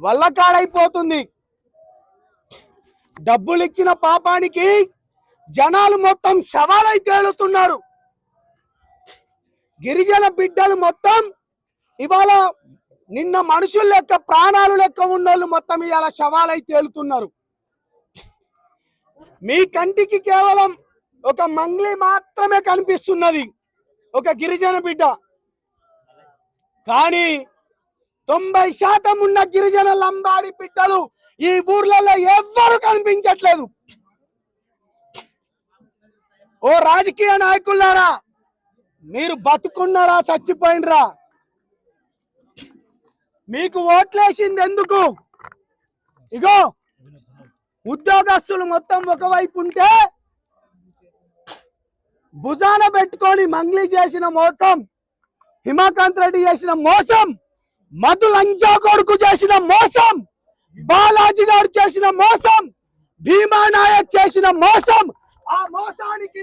వల్లకాడైపోతుంది. డబ్బులు ఇచ్చిన పాపానికి జనాలు మొత్తం శవాలై తేలుతున్నారు. గిరిజన బిడ్డలు మొత్తం ఇవాళ నిన్న మనుషుల లెక్క ప్రాణాలు లెక్క ఉన్నోళ్ళు మొత్తం ఇవాళ శవాలై తేలుతున్నారు. మీ కంటికి కేవలం ఒక మంగ్లీ మాత్రమే కనిపిస్తున్నది, ఒక గిరిజన బిడ్డ. కానీ 90% ఉన్న గిరిజన లంబాడి బిడ్డలు ఈ ఊర్లలో ఎవ్వరు కనిపించట్లేదు. ఓ రాజకీయ నాయకులారా, మీరు బతుకున్నారా చచ్చిపోయినరా? మీకు ఓట్లేసింది ఎందుకు? ఇగో ఉద్యోగస్తులు మొత్తం ఒకవైపు ఉంటే భుజాన పెట్టుకొని మంగ్లీ చేసిన మోసం, హిమాకాంత్ రెడ్డి చేసిన మోసం, మధు లంజా కొడుకు చేసిన మోసం, బాలాజీ గారు చేసిన మోసం, భీమా నాయక్ చేసిన మోసం, ఆ మోసానికి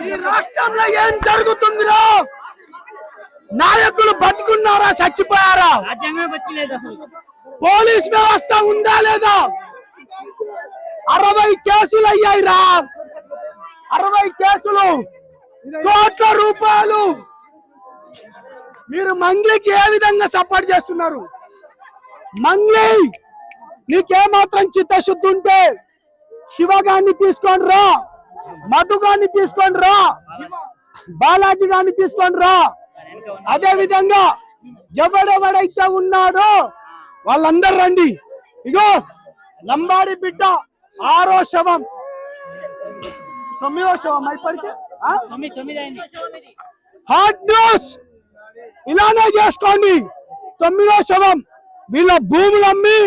ఈ రాష్ట్రంలో ఏం జరుగుతుందిరా? నాయకులు బతుకున్నారా చచ్చిపోయారా? పోలీస్ వ్యవస్థ ఉందా లేదా? 60 కేసులు అయ్యాయిరా, 60 కేసులు, కోట్ల రూపాయలు. మీరు మంగ్లీకి ఏ విధంగా సపోర్ట్ చేస్తున్నారు? మంగ్లీ నీకేమాత్రం చిత్తశుద్ధి ఉంటే శివగాన్ని తీసుకొని రా, మధు గాన్ని తీసుకొని రా, బాలాజీ గాన్ని తీసుకొని రా. అదే విధంగా ఎవడెవడైతే ఉన్నాడో వాళ్ళందరూ రండి. ఇగో లంబాడి బిడ్డ 6వ శవం, 9వ శవం అయిపోయితే హార్డ్ న్యూస్ ఇలానే చేసుకోండి. 9వ శవం. వీళ్ళ భూములు అమ్మి,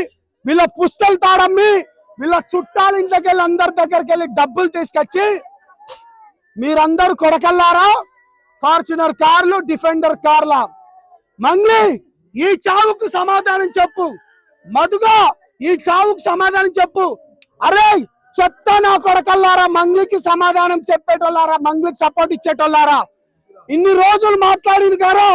వీళ్ళ పుస్తలు తాడమ్మి, వీళ్ళ చుట్టాల ఇంట్లోకి వెళ్ళి అందరి దగ్గరికి వెళ్ళి డబ్బులు తీసుకొచ్చి మీరందరూ కొడకల్లారా ఫార్చునర్ కార్లు, డిఫెండర్ కార్ల. మంగ్లీ ఈ చావుకు సమాధానం చెప్పు. మధుగా ఈ చావుకు సమాధానం చెప్పు. అరే చెత్త నా కొడకల్లారా, మంగ్లీకి సమాధానం చెప్పేటోళ్ళారా, మంగ్లీకి సపోర్ట్ ఇచ్చేటోళ్ళారా, ఇన్ని రోజులు మాట్లాడిన గారా.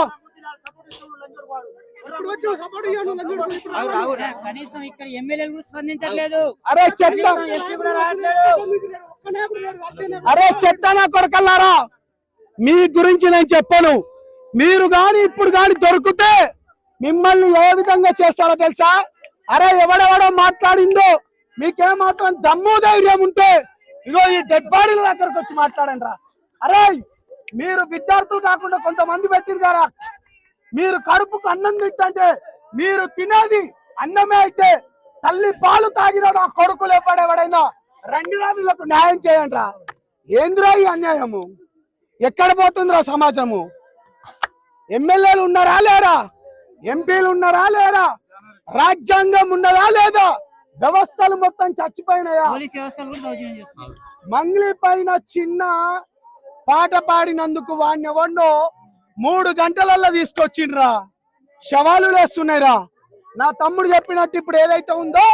అరే చెత్త నా కొడకల్లారా, మీ గురించి నేను చెప్పను. మీరు గాని ఇప్పుడు గాని దొరికితే మిమ్మల్ని ఏ విధంగా చేస్తారో తెలుసా? అరే ఎవడెవడో మాట్లాడిందో మీకేమాత్రం దమ్ము ధైర్యం ఉంటే ఇగో ఈ డెడ్ బాడీల దగ్గరకు వచ్చి మాట్లాడండి రా. అరే మీరు విద్యార్థులు కాకుండా కొంతమంది పెట్టిరు కదా, మీరు కడుపుకు అన్నం తింటే మీరు తినేది అన్నమే అయితే తల్లి పాలు తాగినాడు ఆ కొడుకులు ఎవడెవడైనా రండి రాజులకు న్యాయం చేయండి రా. ఏంద్రా ఈ అన్యాయము? ఎక్కడ పోతుందిరా సమాజము? ఎమ్మెల్యేలు ఉన్నారా లేరా? ఎంపీలు ఉన్నారా లేరా? రాజ్యాంగం ఉన్నదా లేదా? వ్యవస్థలు మొత్తం చచ్చిపోయినాయా? మంగ్లీ పైన చిన్న పాట పాడినందుకు వాడిని ఎవన్నో 3 గంటలలో తీసుకొచ్చిండ్రా. శవాలు లేస్తున్నాయిరా. నా తమ్ముడు చెప్పినట్టు ఇప్పుడు ఏదైతే ఉందో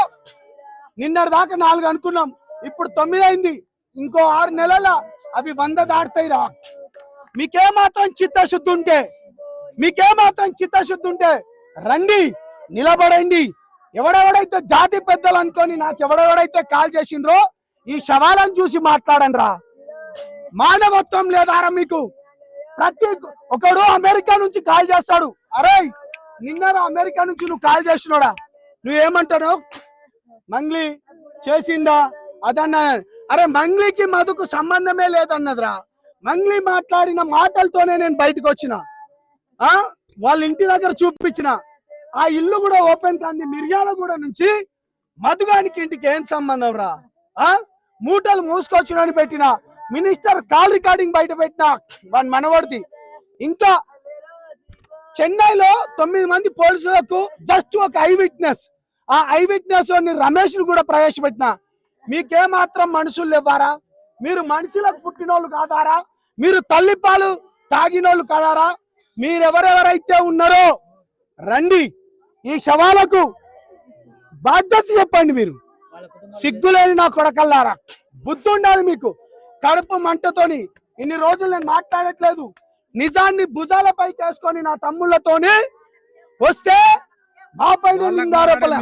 నిన్నటి దాకా 4 అనుకున్నాం, ఇప్పుడు 9 అయింది. ఇంకో 6 నెలల అవి 100 దాటుతాయిరా. మీకేమాత్రం చిత్తశుద్ధి ఉంటే, మీకేమాత్రం చిత్తశుద్ధి ఉంటే రండి, నిలబడండి. ఎవడెవడైతే జాతి పెద్దలు అనుకొని నాకు ఎవడెవడైతే కాల్ చేసిండ్రో ఈ శవాలను చూసి మాట్లాడండి రా. మానవత్వం లేదారా మీకు? ప్రతి ఒకడు అమెరికా నుంచి కాల్ చేస్తాడు. అరే నిన్న అమెరికా నుంచి నువ్వు కాల్ చేసినోడా, నువ్వేమంటాడు? మంగ్లీ చేసిందా అదన్నా? అరే మంగ్లీకి మధుకు సంబంధమే లేదన్నదిరా. మంగ్లీ మాట్లాడిన మాటలతోనే నేను బయటకు వచ్చిన. వాళ్ళ ఇంటి దగ్గర చూపించిన ఆ ఇల్లు కూడా ఓపెన్ కాంది. మిర్యాలగూడ నుంచి మధుగానికి ఇంటికి ఏం సంబంధం రా? మూటలు మూసుకొచ్చునని పెట్టిన మినిస్టర్ కాల్ రికార్డింగ్ బయట పెట్టిన వాడి మనవడిది. ఇంకా చెన్నైలో 9 మంది పోలీసులకు జస్ట్ ఒక ఐ విట్నెస్, ఆ ఐ విట్నెస్ రమేష్ ను కూడా ప్రవేశపెట్టిన. మీకేమాత్రం మనుషులు ఇవ్వారా? మీరు మనుషులకు పుట్టినోళ్ళు కాదారా? మీరు తల్లిపాలు తాగినోళ్ళు కాదారా? మీరెవరెవరైతే ఉన్నారో రండి, ఈ శవాలకు బాధ్యత చెప్పండి. మీరు సిగ్గులేని నా కొడకల్లారా, బుద్ధి ఉండాలి మీకు. కడుపు మంటతోని ఇన్ని రోజులు నేను మాట్లాడట్లేదు, నిజాన్ని భుజాలపై తీసుకొని నా తమ్ముళ్ళతోని వస్తే మా పైన నిందారోపణ.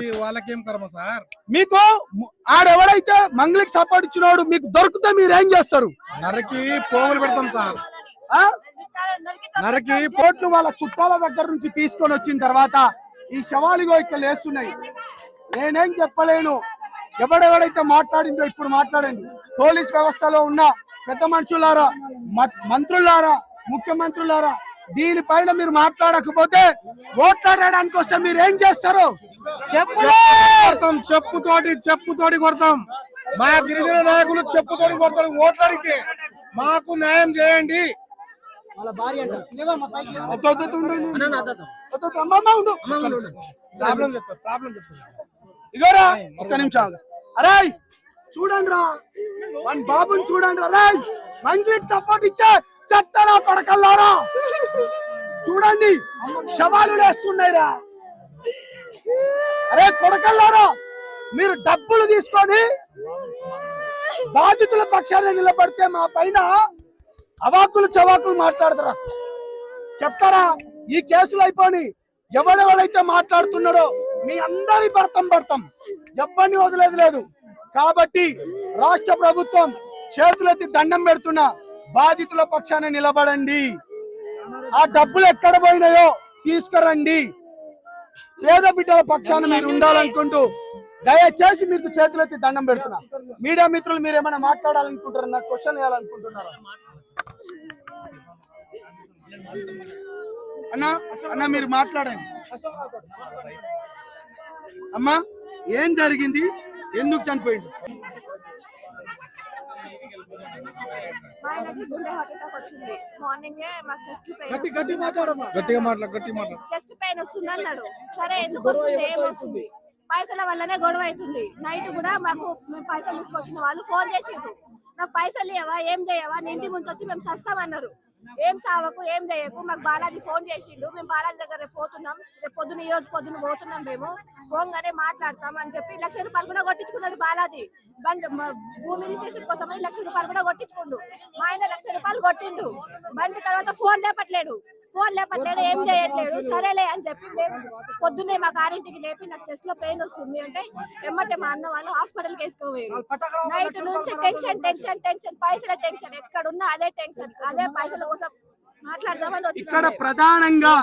మీకు ఆడెవడైతే మంగళికి సపోర్ట్ ఇచ్చినోడు మీకు దొరికితే మీరేం చేస్తారు? నరకి పోగులు పెడతాం సార్. నరకి కోట్లు వాళ్ళ చుట్టాల దగ్గర నుంచి తీసుకొని వచ్చిన తర్వాత ఈ శవాలుగో ఇక్కడ లేస్తున్నాయి. నేనేం చెప్పలేను. ఎవడెవడైతే మాట్లాడిందో ఇప్పుడు మాట్లాడండి. పోలీస్ వ్యవస్థలో ఉన్న పెద్ద మనుషులారా, మంత్రులారా, ముఖ్యమంత్రులారా, దీనిపైన మీరు మాట్లాడకపోతే ఓట్లాడడానికి వస్తే మీరు ఏం చేస్తారు? చెప్పుతోటి కొడతాం. మా గిరిజన నాయకులు చెప్పుతోటి కొడతారు. ఓట్లాడితే మాకు న్యాయం చేయండి. ఇగోరా ఒక్క నిమిషం. అరే చూడండి రా, మన బాబుని చూడండి రా. మంత్రికి సపోర్ట్ ఇచ్చే చెత్తనా కొడకల్లారా, చూడండి శవాలు లేస్తున్నాయిరా. అరే కొడకల్లారా, మీరు డబ్బులు తీసుకొని బాధితుల పక్షాన్ని నిలబడితే మా పైన అవాకులు చవాకులు మాట్లాడతారా? చెప్తారా? ఈ కేసులు అయిపోయి ఎవడెవడైతే మాట్లాడుతున్నాడో మీ అందరి పడతాం, ఎవరిని వదిలేదు లేదు. కాబట్టి రాష్ట్ర ప్రభుత్వం చేతులెత్తి దండం పెడుతున్నా, బాధితుల పక్షాన నిలబడండి. ఆ డబ్బులు ఎక్కడ పోయినాయో తీసుకురండి. పేద బిడ్డల పక్షాన మీరు ఉండాలనుకుంటూ దయచేసి మీకు చేతులెత్తి దండం పెడుతున్నా. మీడియా మిత్రులు మీరు ఏమైనా మాట్లాడాలనుకుంటారా? నాకు క్వశ్చన్ వేయాలనుకుంటున్నారా? అన్నా మీరు మాట్లాడండి. అమ్మా ఏం జరిగింది? ఎందుకు చనిపోయింది? మా ఆయనకి గుండె హార్ట్ అటాక్ వచ్చింది. మార్నింగ్ మాకు చెస్ట్ పెయిన్ చెస్ట్ పెయిన్ వస్తుంది అన్నాడు. సరే ఎందుకు వస్తుంది, ఏమొస్తుంది? పైసల వల్లనే గొడవ అవుతుంది. నైట్ కూడా మాకు మేము పైసలు తీసుకొచ్చిన వాళ్ళు ఫోన్ చేసిండ్రు, నాకు పైసలు ఇవ్వవా, ఏం చేయవా, నీ ఇంటి ముంచి వచ్చి మేము సస్తామన్నారు. ఏం సావకు, ఏం చేయకు. మాకు బాలాజీ ఫోన్ చేసిండు. మేము బాలాజీ దగ్గర రేపు పోతున్నాం, రేపు పొద్దున ఈ రోజు పొద్దున పోతున్నాం, మేము పోగానే మాట్లాడతాం అని చెప్పి 1,00,000 రూపాయలు కూడా కొట్టించుకున్నాడు బాలాజీ. బండి భూమి రిజిస్ట్రేషన్ కోసం 1,00,000 రూపాయలు కూడా కొట్టించుకుండు. మా ఆయన 1,00,000 రూపాయలు కొట్టిండు. బండి తర్వాత ఫోన్ లేపట్లేడు, ఏం చేయట్లేడు. సరేలే అని చెప్పి మేము పొద్దున్నే మా కారింటికి లేపి నాకు చెస్ట్ లో పెయిన్ వస్తుంది అంటే ఎమ్మటే మా అన్న వాళ్ళు హాస్పిటల్కి వేసుకోపోయారు. నైట్ నుంచి టెన్షన్, పైసల టెన్షన్, ఎక్కడున్నా అదే టెన్షన్, అదే పైసల కోసం మాట్లాడదామని వచ్చి. ఇక్కడ ప్రధానంగా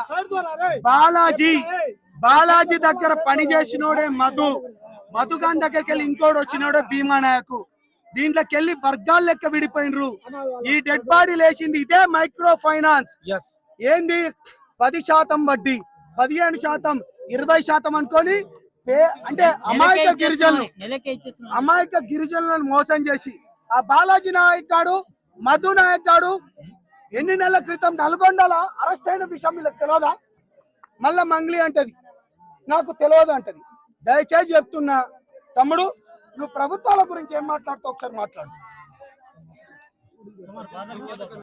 బాలాజీ దగ్గర పని చేసినోడే మధుగాన్ దగ్గరికి వెళ్ళి ఇంకోటి వచ్చినోడే భీమా నాయకు. దీంట్లోకి వెళ్ళి వర్గాల లెక్క విడిపోయినరు. ఈ డెడ్ బాడీ లేచింది ఇదే మైక్రో ఫైనాన్స్. ఏంది 10% వడ్డీ, 15%, 20% అనుకొని అంటే అమాయక గిరిజనులను మోసం చేసి ఆ బాలాజీ నాయక్ గాడు, మధు నాయక్ గాడు ఎన్ని నెలల క్రితం నల్గొండల అరెస్ట్ అయిన విషయం వీళ్ళకి తెలియదా? మళ్ళా మంగ్లీ అంటది నాకు తెలియదు అంటది. దయచేసి చెప్తున్నా తమ్ముడు, నువ్వు ప్రభుత్వాల గురించి ఏం మాట్లాడుతావు ఒకసారి మాట్లాడు.